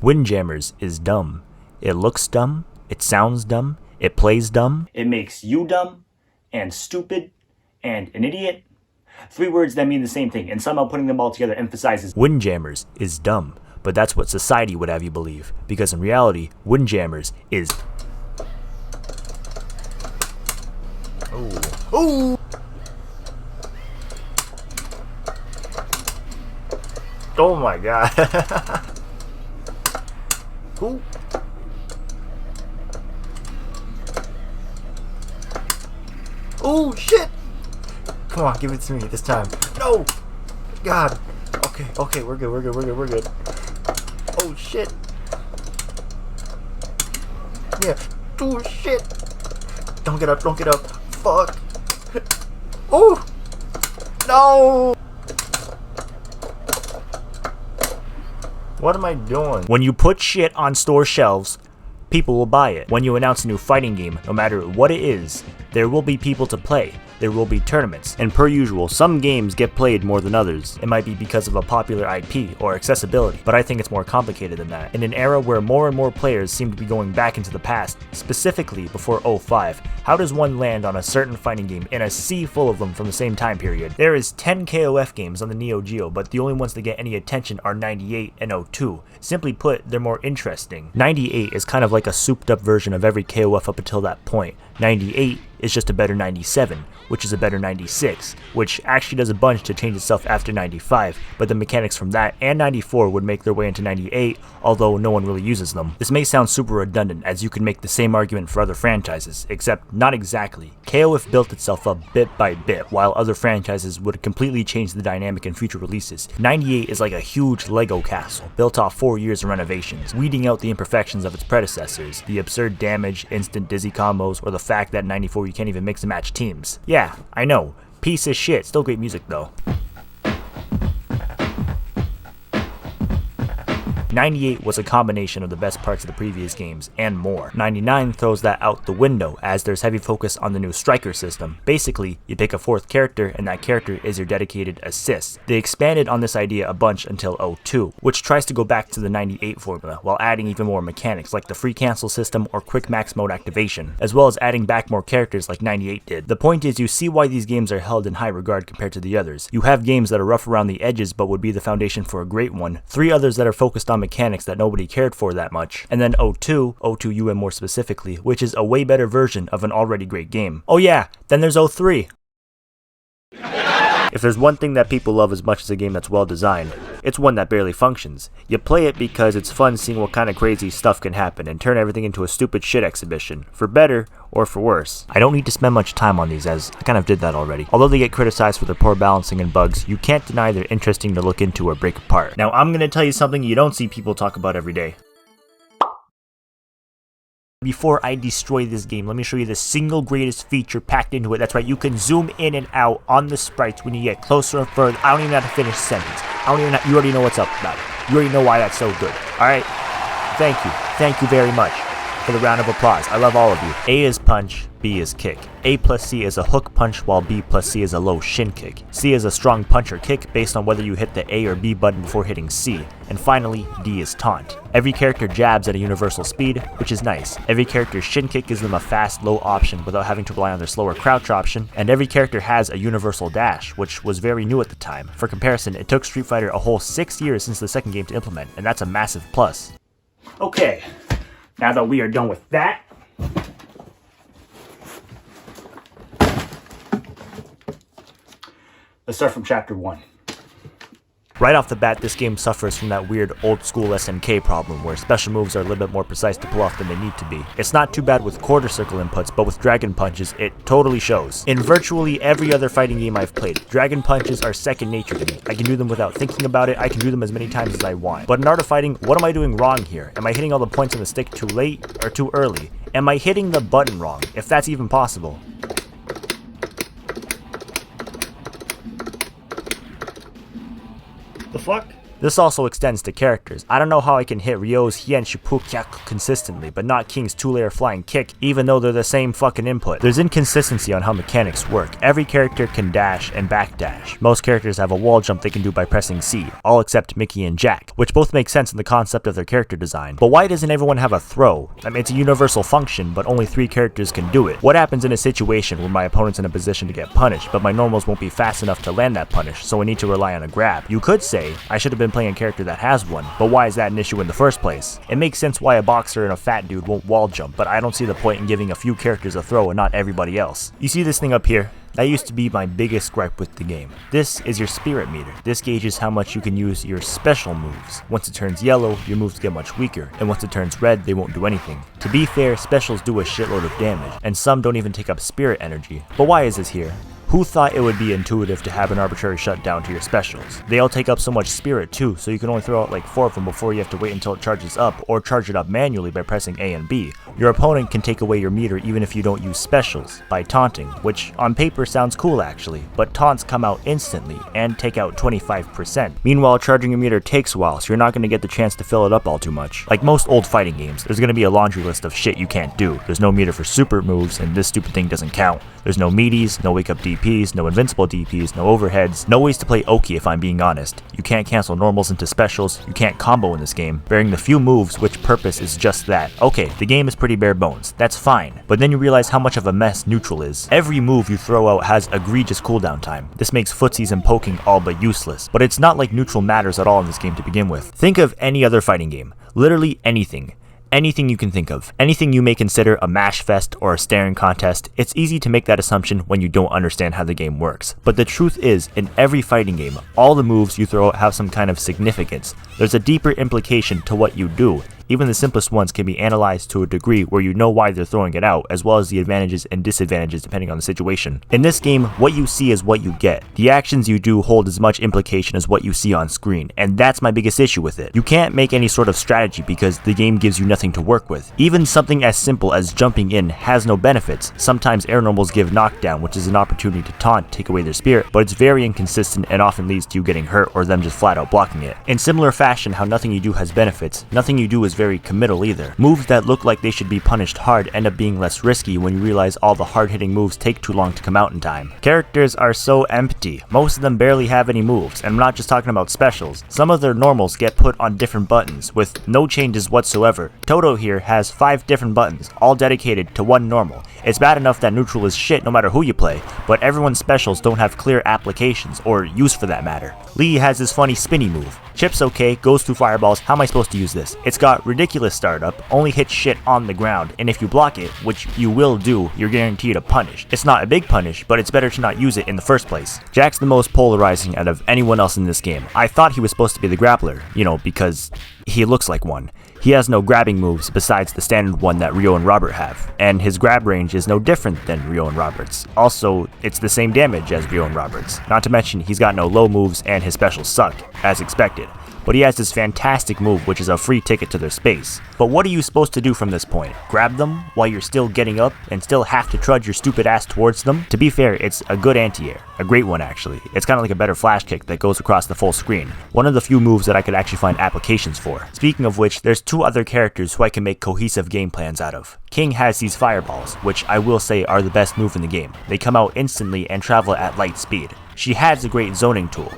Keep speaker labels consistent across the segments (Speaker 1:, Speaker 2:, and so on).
Speaker 1: Windjammers is dumb. It looks dumb, it sounds dumb, it plays dumb. It makes you dumb, and stupid, and an idiot. 3 words that mean the same thing, and somehow putting them all together emphasizes Windjammers is dumb. But that's what society would have you believe, because in reality, Windjammers is... Oh! Oh my god. Ooh. Oh shit! Come on, give it to me this time. No! God! Okay, we're good. Oh shit! Yeah. Oh shit! Don't get up. Fuck! Oh! No! What am I doing? When you put shit on store shelves, people will buy it. When you announce a new fighting game, no matter what it is, there will be people to play. There will be tournaments, and per usual, some games get played more than others. It might be because of a popular IP or accessibility, but I think it's more complicated than that. In an era where more and more players seem to be going back into the past, specifically before 05, how does one land on a certain fighting game in a sea full of them from the same time period? There is 10 KOF games on the Neo Geo, but the only ones that get any attention are 98 and 02. Simply put, they're more interesting. 98 is kind of like a souped up version of every KOF up until that point. 98 is just a better 97, which is a better 96, which actually does a bunch to change itself after 95, but the mechanics from that and 94 would make their way into 98, although no one really uses them. This may sound super redundant, as you could make the same argument for other franchises, except not exactly. KOF built itself up bit by bit, while other franchises would completely change the dynamic in future releases. 98 is like a huge Lego castle, built off 4 years of renovations, weeding out the imperfections of its predecessors, the absurd damage, instant dizzy combos, or the fact that 94 you can't even mix and match teams. Yeah, I know, piece of shit, still great music though. 98 was a combination of the best parts of the previous games, and more. 99 throws that out the window, as there's heavy focus on the new striker system. Basically, you pick a 4th character, and that character is your dedicated assist. They expanded on this idea a bunch until 02, which tries to go back to the 98 formula, while adding even more mechanics like the free cancel system or quick max mode activation, as well as adding back more characters like 98 did. The point is, you see why these games are held in high regard compared to the others. You have games that are rough around the edges but would be the foundation for a great one, 3 others that are focused on mechanics that nobody cared for that much, and then 02 UM more specifically, which is a way better version of an already great game. Oh yeah, then there's 03. If there's one thing that people love as much as a game that's well designed, it's one that barely functions. You play it because it's fun seeing what kind of crazy stuff can happen and turn everything into a stupid shit exhibition, for better or for worse. I don't need to spend much time on these, as I kind of did that already. Although they get criticized for their poor balancing and bugs, you can't deny they're interesting to look into or break apart. Now I'm gonna tell you something you don't see people talk about every day. Before I destroy this game, let me show you the single greatest feature packed into it. That's right, you can zoom in and out on the sprites when you get closer and further. I don't even have to finish a sentence. You already know what's up about it. You already know why that's so good. Alright? Thank you very much for the round of applause. I love all of you. A is punch, B is kick. A plus C is a hook punch, while B plus C is a low shin kick. C is a strong punch or kick based on whether you hit the A or B button before hitting C. And finally, D is taunt. Every character jabs at a universal speed, which is nice. Every character's shin kick gives them a fast, low option without having to rely on their slower crouch option. And every character has a universal dash, which was very new at the time. For comparison, it took Street Fighter a whole 6 years since the second game to implement, and that's a massive plus. Okay, now that we are done with that, let's start from chapter 1. Right off the bat, this game suffers from that weird old school SNK problem where special moves are a little bit more precise to pull off than they need to be. It's not too bad with quarter circle inputs, but with dragon punches, it totally shows. In virtually every other fighting game I've played, dragon punches are second nature to me. I can do them without thinking about it, I can do them as many times as I want. But in Art of Fighting, what am I doing wrong here? Am I hitting all the points on the stick too late or too early? Am I hitting the button wrong, if that's even possible? The fuck? This also extends to characters. I don't know how I can hit Ryo's Hien Shipukyaku consistently, but not King's 2-layer flying kick, even though they're the same fucking input. There's inconsistency on how mechanics work. Every character can dash and backdash. Most characters have a wall jump they can do by pressing C, all except Mickey and Jack, which both make sense in the concept of their character design. But why doesn't everyone have a throw? I mean, it's a universal function, but only 3 characters can do it. What happens in a situation where my opponent's in a position to get punished, but my normals won't be fast enough to land that punish, so I need to rely on a grab? You could say, I should have been playing a character that has one, but why is that an issue in the first place? It makes sense why a boxer and a fat dude won't wall jump, but I don't see the point in giving a few characters a throw and not everybody else. You see this thing up here? That used to be my biggest gripe with the game. This is your spirit meter. This gauges how much you can use your special moves. Once it turns yellow, your moves get much weaker, and once it turns red, they won't do anything. To be fair, specials do a shitload of damage, and some don't even take up spirit energy. But why is this here? Who thought it would be intuitive to have an arbitrary shutdown to your specials? They all take up so much spirit too, so you can only throw out like 4 of them before you have to wait until it charges up, or charge it up manually by pressing A and B. Your opponent can take away your meter even if you don't use specials, by taunting, which on paper sounds cool actually, but taunts come out instantly and take out 25%. Meanwhile, charging your meter takes a while, so you're not going to get the chance to fill it up all too much. Like most old fighting games, there's going to be a laundry list of shit you can't do. There's no meter for super moves, and this stupid thing doesn't count. There's no meaties, no wake up DPs, no invincible DPs, no overheads, no ways to play Oki if I'm being honest. You can't cancel normals into specials, you can't combo in this game, bearing the few moves which purpose is just that. Okay, the game is pretty bare bones, that's fine, but then you realize how much of a mess neutral is. Every move you throw out has egregious cooldown time. This makes footsies and poking all but useless, but it's not like neutral matters at all in this game to begin with. Think of any other fighting game, literally anything. Anything you can think of, anything you may consider a mash fest or a staring contest. It's easy to make that assumption when you don't understand how the game works. But the truth is, in every fighting game, all the moves you throw out have some kind of significance. There's a deeper implication to what you do. Even the simplest ones can be analyzed to a degree where you know why they're throwing it out, as well as the advantages and disadvantages depending on the situation. In this game, what you see is what you get. The actions you do hold as much implication as what you see on screen, and that's my biggest issue with it. You can't make any sort of strategy because the game gives you nothing to work with. Even something as simple as jumping in has no benefits. Sometimes air normals give knockdown, which is an opportunity to taunt, take away their spirit, but it's very inconsistent and often leads to you getting hurt or them just flat out blocking it. In similar fashion, how nothing you do has benefits, nothing you do is very committal either. Moves that look like they should be punished hard end up being less risky when you realize all the hard-hitting moves take too long to come out in time. Characters are so empty. Most of them barely have any moves, and I'm not just talking about specials. Some of their normals get put on different buttons, with no changes whatsoever. Toto here has 5 different buttons, all dedicated to one normal. It's bad enough that neutral is shit no matter who you play, but everyone's specials don't have clear applications, or use for that matter. Lee has this funny spinny move. Chip's okay, goes through fireballs, how am I supposed to use this? It's got ridiculous startup, only hits shit on the ground, and if you block it, which you will do, you're guaranteed a punish. It's not a big punish, but it's better to not use it in the first place. Jack's the most polarizing out of anyone else in this game. I thought he was supposed to be the grappler, because he looks like one. He has no grabbing moves besides the standard one that Ryo and Robert have, and his grab range is no different than Ryo and Robert's. Also, it's the same damage as Ryo and Robert's. Not to mention, he's got no low moves and his specials suck, as expected. But he has this fantastic move which is a free ticket to their space. But what are you supposed to do from this point? Grab them while you're still getting up and still have to trudge your stupid ass towards them? To be fair, it's a good anti-air. A great one actually. It's kind of like a better flash kick that goes across the full screen. One of the few moves that I could actually find applications for. Speaking of which, there's 2 other characters who I can make cohesive game plans out of. King has these fireballs, which I will say are the best move in the game. They come out instantly and travel at light speed. She has a great zoning tool.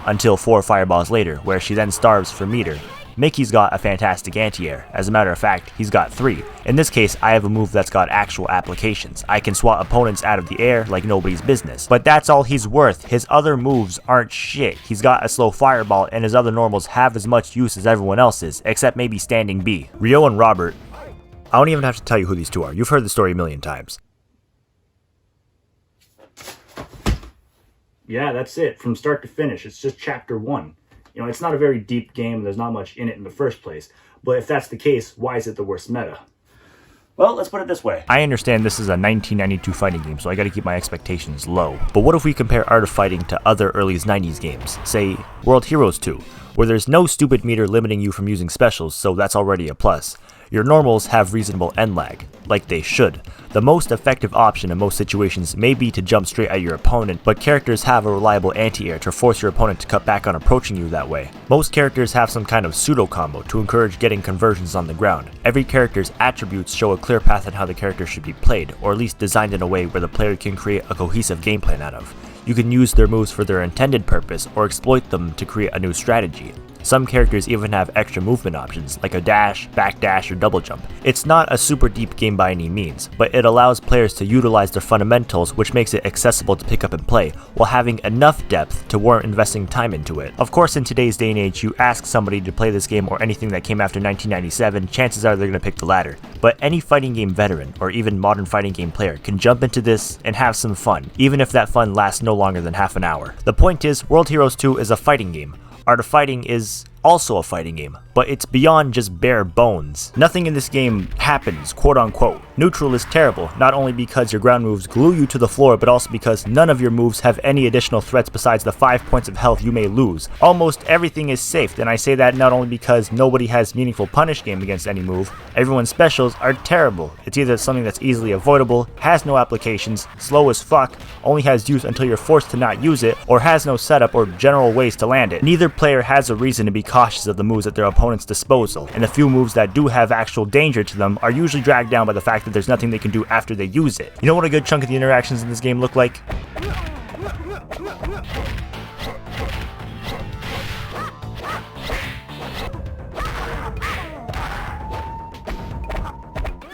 Speaker 1: Until 4 fireballs later, where she then starves for meter. Mickey's got a fantastic anti-air. As a matter of fact, he's got 3. In this case, I have a move that's got actual applications. I can swat opponents out of the air like nobody's business. But that's all he's worth. His other moves aren't shit. He's got a slow fireball, and his other normals have as much use as everyone else's, except maybe standing B. Ryo and Robert. I don't even have to tell you who these 2 are. You've heard the story a million times. Yeah, that's it. From start to finish. It's just chapter 1. It's not a very deep game. There's not much in it in the first place. But if that's the case, why is it the worst meta? Well, let's put it this way. I understand this is a 1992 fighting game, so I gotta keep my expectations low. But what if we compare Art of Fighting to other early 90s games? Say, World Heroes 2, where there's no stupid meter limiting you from using specials, so that's already a plus. Your normals have reasonable end lag, like they should. The most effective option in most situations may be to jump straight at your opponent, but characters have a reliable anti-air to force your opponent to cut back on approaching you that way. Most characters have some kind of pseudo combo to encourage getting conversions on the ground. Every character's attributes show a clear path on how the character should be played, or at least designed in a way where the player can create a cohesive game plan out of. You can use their moves for their intended purpose or exploit them to create a new strategy. Some characters even have extra movement options, like a dash, backdash, or double jump. It's not a super deep game by any means, but it allows players to utilize their fundamentals, which makes it accessible to pick up and play, while having enough depth to warrant investing time into it. Of course, in today's day and age, you ask somebody to play this game or anything that came after 1997, chances are they're going to pick the latter. But any fighting game veteran, or even modern fighting game player, can jump into this and have some fun, even if that fun lasts no longer than half an hour. The point is, World Heroes 2 is a fighting game. Art of Fighting is also a fighting game, but it's beyond just bare bones. Nothing in this game happens, quote unquote. Neutral is terrible, not only because your ground moves glue you to the floor, but also because none of your moves have any additional threats besides the 5 points of health you may lose. Almost everything is safe, and I say that not only because nobody has meaningful punish game against any move, everyone's specials are terrible. It's either something that's easily avoidable, has no applications, slow as fuck, only has use until you're forced to not use it, or has no setup or general ways to land it. Neither player has a reason to be cautious of the moves at their opponent's disposal, and the few moves that do have actual danger to them are usually dragged down by the fact that there's nothing they can do after they use it. You know what a good chunk of the interactions in this game look like?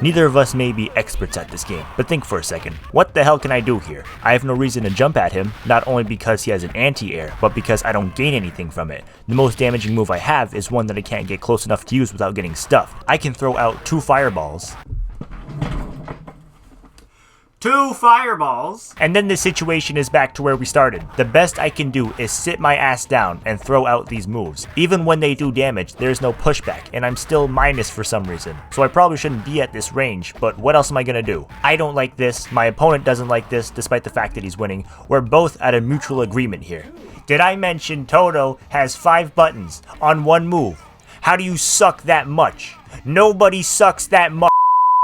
Speaker 1: Neither of us may be experts at this game, but think for a second. What the hell can I do here? I have no reason to jump at him, not only because he has an anti-air, but because I don't gain anything from it. The most damaging move I have is one that I can't get close enough to use without getting stuffed. I can throw out 2 fireballs. And then the situation is back to where we started. The best I can do is sit my ass down and throw out these moves. Even when they do damage, there's no pushback, and I'm still minus for some reason. So I probably shouldn't be at this range, but what else am I gonna do? I don't like this, my opponent doesn't like this, despite the fact that he's winning. We're both at a mutual agreement here. Did I mention Todo has 5 buttons on one move? How do you suck that much? Nobody sucks that much.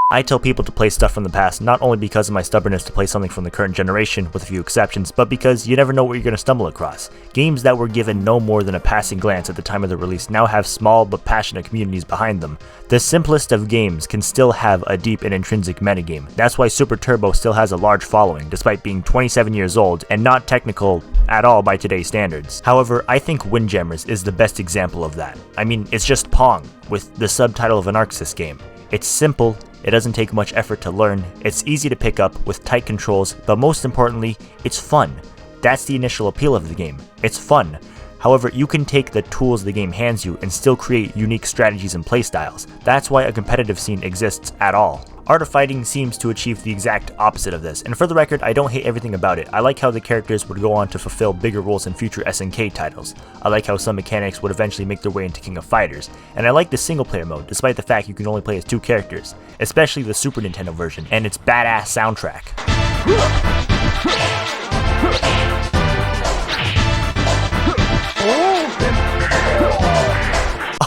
Speaker 1: I tell people to play stuff from the past, not only because of my stubbornness to play something from the current generation, with a few exceptions, but because you never know what you're going to stumble across. Games that were given no more than a passing glance at the time of the release now have small but passionate communities behind them. The simplest of games can still have a deep and intrinsic metagame. That's why Super Turbo still has a large following, despite being 27 years old and not technical at all by today's standards. However, I think Windjammers is the best example of that. I mean, it's just Pong, with the subtitle of an Arc Sys game. It's simple, it doesn't take much effort to learn, it's easy to pick up with tight controls, but most importantly, it's fun. That's the initial appeal of the game. It's fun. However, you can take the tools the game hands you and still create unique strategies and playstyles. That's why a competitive scene exists at all. Art of Fighting seems to achieve the exact opposite of this, and for the record, I don't hate everything about it. I like how the characters would go on to fulfill bigger roles in future SNK titles. I like how some mechanics would eventually make their way into King of Fighters, and I like the single player mode, despite the fact you can only play as 2 characters, especially the Super Nintendo version, and its badass soundtrack.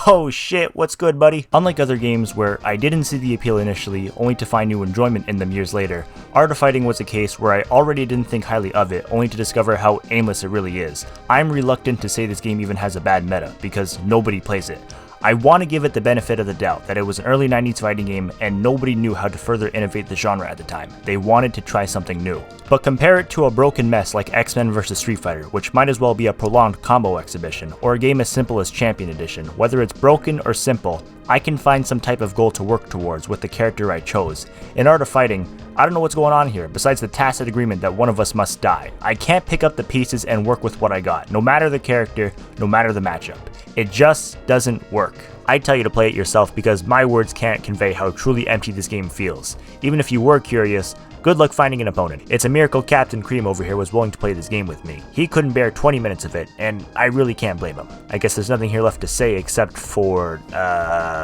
Speaker 1: Oh shit, what's good, buddy? Unlike other games where I didn't see the appeal initially, only to find new enjoyment in them years later, Art of Fighting was a case where I already didn't think highly of it, only to discover how aimless it really is. I'm reluctant to say this game even has a bad meta, because nobody plays it. I want to give it the benefit of the doubt that it was an early 90s fighting game and nobody knew how to further innovate the genre at the time. They wanted to try something new. But compare it to a broken mess like X-Men vs Street Fighter, which might as well be a prolonged combo exhibition, or a game as simple as Champion Edition. Whether it's broken or simple, I can find some type of goal to work towards with the character I chose. In Art of Fighting, I don't know what's going on here, besides the tacit agreement that one of us must die. I can't pick up the pieces and work with what I got, no matter the character, no matter the matchup. It just doesn't work. I tell you to play it yourself because my words can't convey how truly empty this game feels. Even if you were curious, good luck finding an opponent. It's a miracle Captain Cream over here was willing to play this game with me. He couldn't bear 20 minutes of it, and I really can't blame him. I guess there's nothing here left to say except for,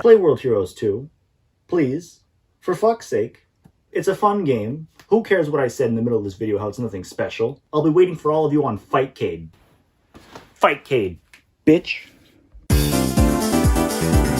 Speaker 2: Play World Heroes 2. Please. For fuck's sake. It's a fun game. Who cares what I said in the middle of this video, how it's nothing special? I'll be waiting for all of you on Fightcade. Fightcade, bitch. Bye.